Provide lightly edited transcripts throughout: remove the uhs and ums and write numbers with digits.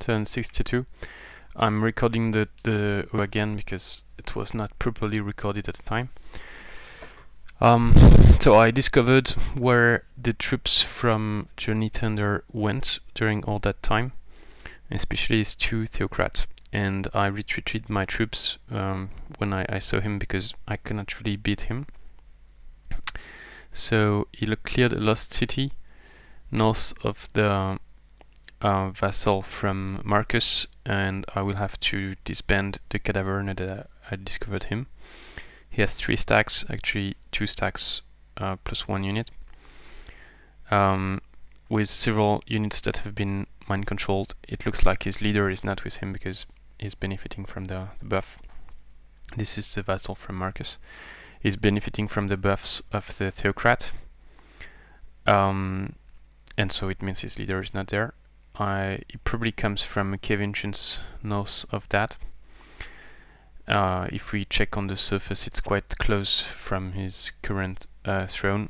turn 62. I'm recording the again because it was not properly recorded at the time. So I discovered where the troops from Jonny Thunder went during all that time, especially his 2 Theocrat, and I retreated my troops when I saw him because I could not really beat him. So he cleared a lost city north of the Vassal from Marcus, and I will have to disband the cadaver now that I discovered him. He has 3 stacks, actually 2 stacks plus 1 unit, with several units that have been mind controlled. It looks like his leader is not with him because he's benefiting from the buff. This is the Vassal from Marcus. He's benefiting from the buffs of the Theocrat, and so it means his leader is not there. He probably comes from a cave entrance north of that. If we check on the surface, it's quite close from his current throne,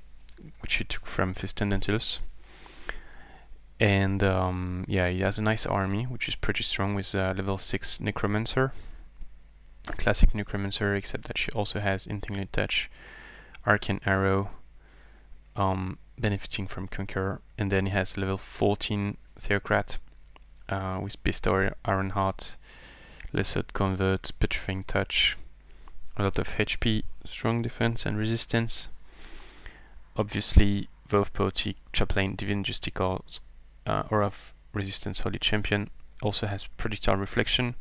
which he took from Fistandantilus. And yeah, he has a nice army, which is pretty strong, with level 6 Necromancer. Classic Necromancer, except that she also has Intingly Touch, Arcane Arrow, benefiting from Conqueror. And then he has level 14 Theocrat with Bestow Ironheart, Lesser Convert, Petrifying Touch, a lot of HP, strong defense and resistance. Obviously, Vow Poetic, Chaplain, Divine Justicles, Aura of Resistance, Holy Champion. Also has Prodigal Reflection,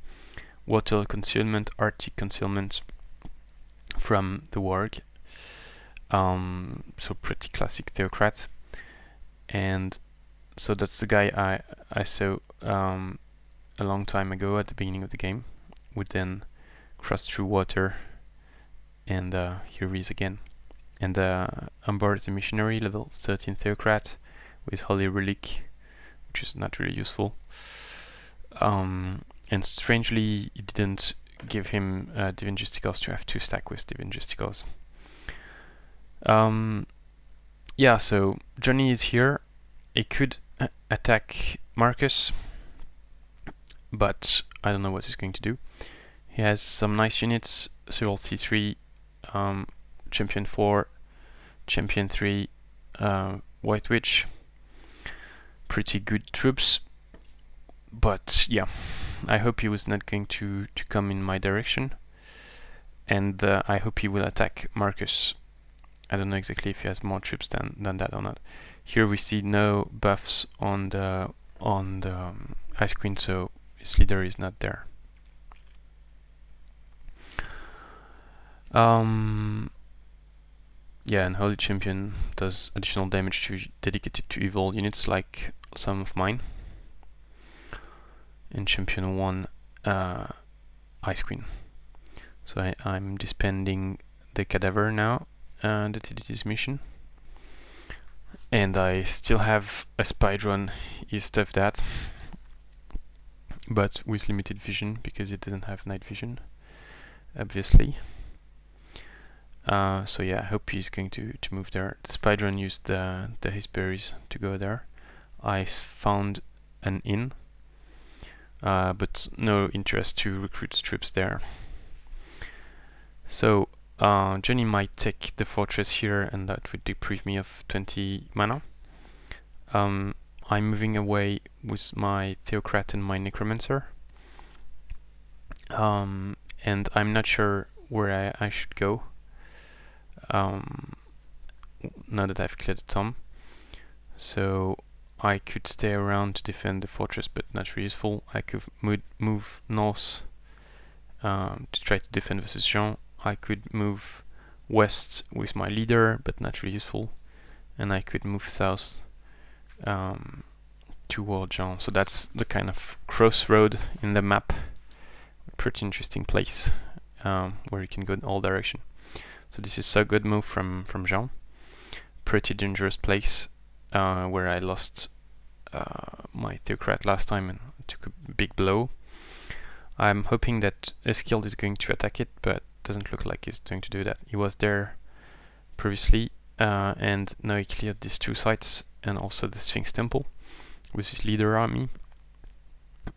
Water Concealment, Arctic Concealment from the Warg. So pretty classic Theocrat. And so that's the guy I saw a long time ago at the beginning of the game. Would then cross through water, and here he is again. And on board the missionary, level 13 Theocrat with Holy Relic, which is not really useful. And strangely, it didn't give him Divine Justicles to have 2 stack with Divine Justicles. Yeah, so Jonny is here. He could attack Marcus, but I don't know what he's going to do. He has some nice units, several T3, Champion 4, Champion 3, White Witch. Pretty good troops, but yeah, I hope he was not going to come in my direction, and I hope he will attack Marcus. I don't know exactly if he has more troops than that or not. Here we see no buffs on the Ice Queen, so his leader is not there. Yeah, and Holy Champion does additional damage to dedicated to evil units like some of mine. And Champion 1 Ice Queen. So I'm disbanding the cadaver now, that did his mission. And I still have a spy drone east of that, but with limited vision because it doesn't have night vision, obviously. So yeah, I hope he's going to move there. The spy drone used the Hisberries to go there. I found an inn, but no interest to recruit troops there. So Jonny might take the fortress here, and that would deprive me of 20 mana. I'm moving away with my Theocrat and my Necromancer, and I'm not sure where I should go now that I've cleared the tomb. So I could stay around to defend the fortress, but not really useful. I could move north to try to defend versus Jean. I could move west with my leader, but not really useful. And I could move south toward Jean. So that's the kind of crossroad in the map. Pretty interesting place where you can go in all directions. So this is a good move from Jean. Pretty dangerous place where I lost my Theocrat last time and took a big blow. I'm hoping that Eskild is going to attack it, but doesn't look like he's going to do that. He was there previously, and now he cleared these 2 sites and also the Sphinx Temple with his leader army.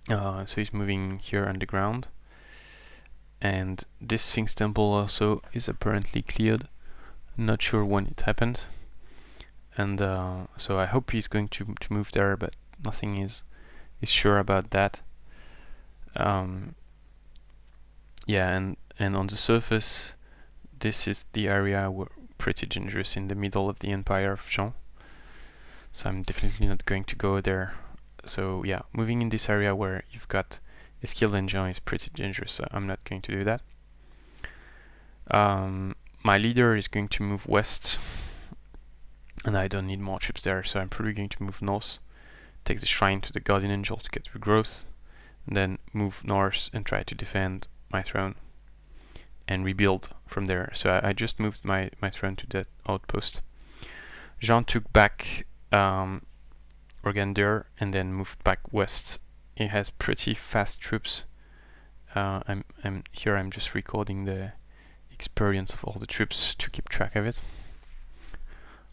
So he's moving here underground. And this Sphinx Temple also is apparently cleared. Not sure when it happened. And so I hope he's going to move there, but nothing is sure about that. Yeah, and on the surface, this is the area where pretty dangerous in the middle of the Empire of Jean. So I'm definitely not going to go there. So yeah, moving in this area where you've got Eskild and Jean is pretty dangerous, so I'm not going to do that. My leader is going to move west, and I don't need more troops there, so I'm probably going to move north, take the shrine to the Guardian Angel to get regrowth, and then move north and try to defend my throne and rebuild from there. So I just moved my throne to that outpost. Jean took back Organder and then moved back west. He has pretty fast troops. I'm just recording the experience of all the troops to keep track of it.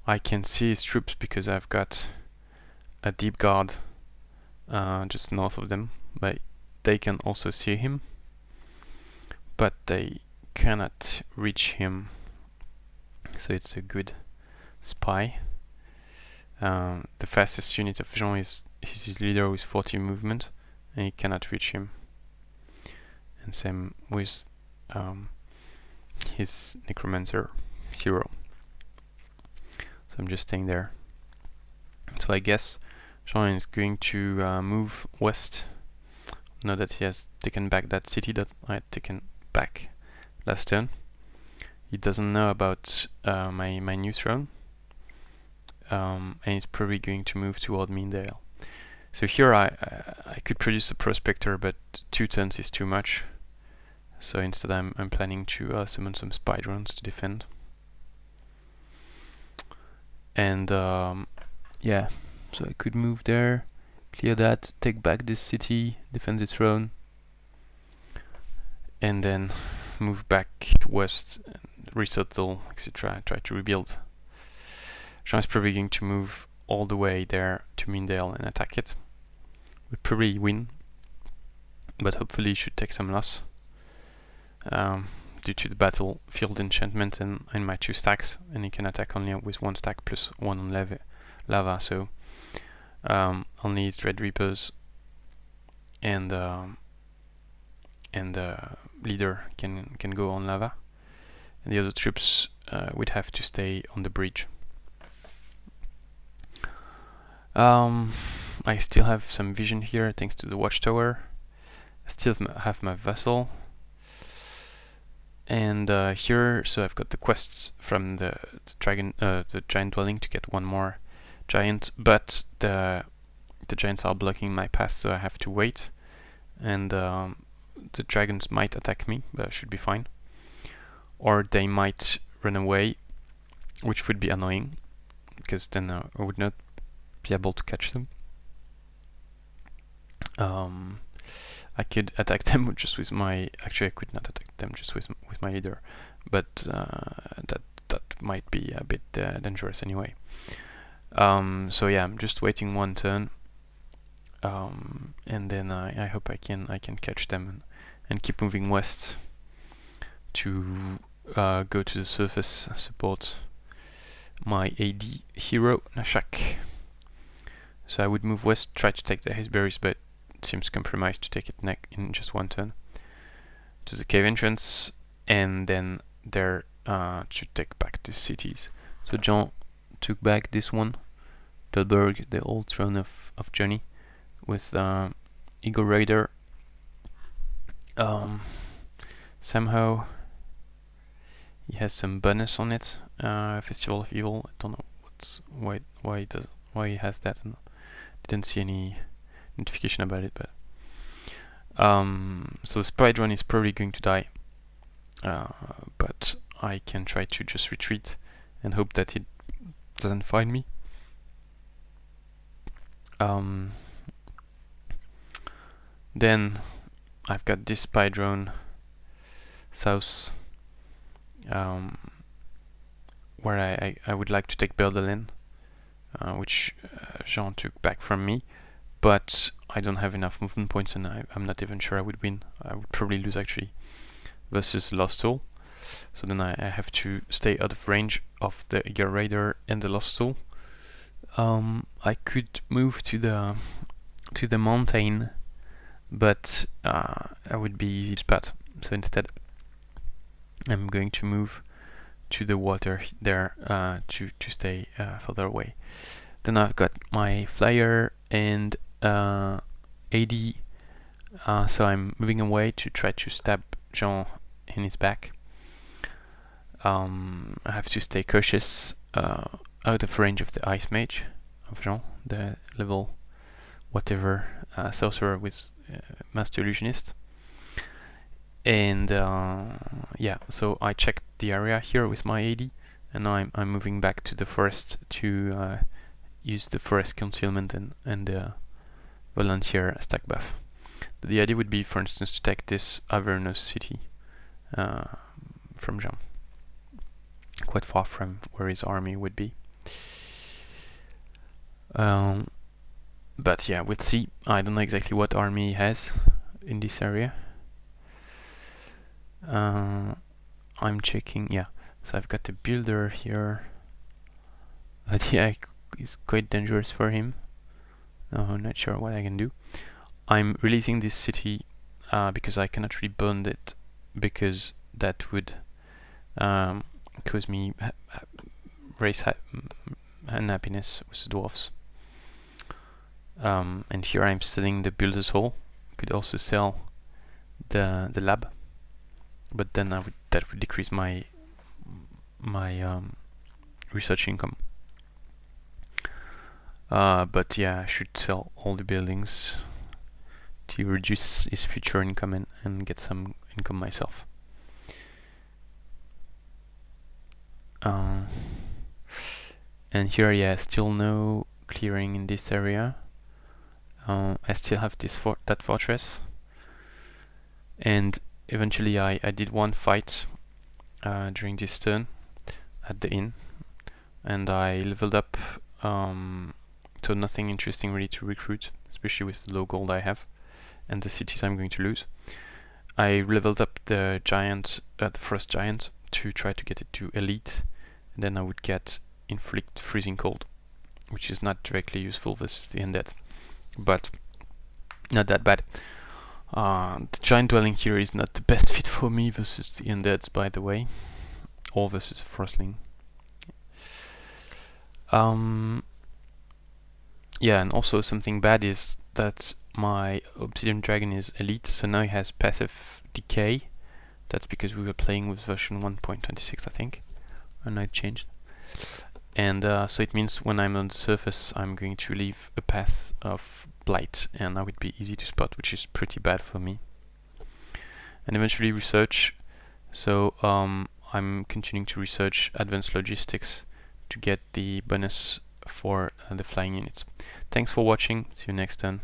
I can see his troops because I've got a deep guard just north of them, but they can also see him, but they cannot reach him, so it's a good spy. The fastest unit of Jean is his leader with 40 movement, and he cannot reach him, and same with his Necromancer hero. So I'm just staying there. So I guess Jean is going to move west now that he has taken back that city that I had taken back last turn. He doesn't know about my new throne, and he's probably going to move toward Myn Dhail. So here I could produce a Prospector, but 2 turns is too much. So instead I'm planning to summon some spy drones to defend. And yeah, so I could move there, clear that, take back this city, defend the throne, and then move back west, resettle, etc. Try to rebuild. Jean is probably going to move all the way there to Myn Dhail and attack it. We'll probably win, but hopefully he should take some loss due to the battlefield enchantment and my 2 stacks, and he can attack only with 1 stack plus 1 on lava. So only his Dread Reapers and leader can go on lava, and the other troops would have to stay on the bridge. I still have some vision here thanks to the watchtower. I still have my Vassal, and here, so I've got the quests from the giant dwelling to get 1 more giant, but the giants are blocking my path, so I have to wait, and the dragons might attack me, but I should be fine, or they might run away, which would be annoying because then I would not be able to catch them. I could attack them just with my... Actually, I could not attack them just with my leader, but that might be a bit dangerous anyway. So yeah, I'm just waiting 1 turn, and then I hope I can catch them and keep moving west to go to the surface, support my AD hero Nashack. So I would move west, try to take the Hazeberries, but it seems compromised to take it in just 1 turn. To the cave entrance, and then there to take back the cities. So Jean took back this one, Dulburg, the old Throne of Jonny, with Eagle Raider. Somehow he has some bonus on it. Festival of Evil. I don't know why he has that. And didn't see any notification about it, but so the spy drone is probably going to die, but I can try to just retreat and hope that it doesn't find me. Then I've got this spy drone south, where I would like to take Berdalen, which Jean took back from me, but I don't have enough movement points, and I'm not even sure I would win. I would probably lose actually versus Lost Soul. So then I have to stay out of range of the Eager Raider and the Lost Soul. I could move to the mountain, but I would be easy to spot. So instead, I'm going to move to the water there to stay further away. Then I've got my flyer and AD, so I'm moving away to try to stab Jean in his back. I have to stay cautious out of range of the Icemage of Jean, the level whatever sorcerer with Master Illusionist. And yeah, so I checked the area here with my AD, and I'm moving back to the forest to use the forest concealment and volunteer stack buff. The idea would be, for instance, to take this Avernus city from Jean, quite far from where his army would be. But yeah, we'll see. I don't know exactly what army he has in this area. I'm checking, yeah. So I've got the builder here. But yeah, it's quite dangerous for him. I'm not sure what I can do. I'm releasing this city because I cannot really burn it, because that would cause me raise unhappiness with the dwarfs. And here I'm selling the builder's hall. Could also sell the lab, but then that would decrease my research income. But yeah, I should sell all the buildings to reduce his future income and get some income myself. And here, yeah, still no clearing in this area. I still have that fortress, and eventually I did one fight during this turn at the inn, and I leveled up, so nothing interesting really to recruit, especially with the low gold I have and the cities I'm going to lose. I leveled up the giant, the frost giant, to try to get it to elite, and then I would get inflict freezing cold, which is not directly useful versus the undead, but not that bad. The giant dwelling here is not the best fit for me versus the undeads, by the way, or versus Frostling. Yeah, and also something bad is that my Obsidian Dragon is elite, so now he has passive decay. That's because we were playing with version 1.26, I think, and I changed. And so it means when I'm on the surface, I'm going to leave a path of blight, and I would be easy to spot, which is pretty bad for me. And eventually research. So I'm continuing to research advanced logistics to get the bonus for the flying units. Thanks for watching. See you next time.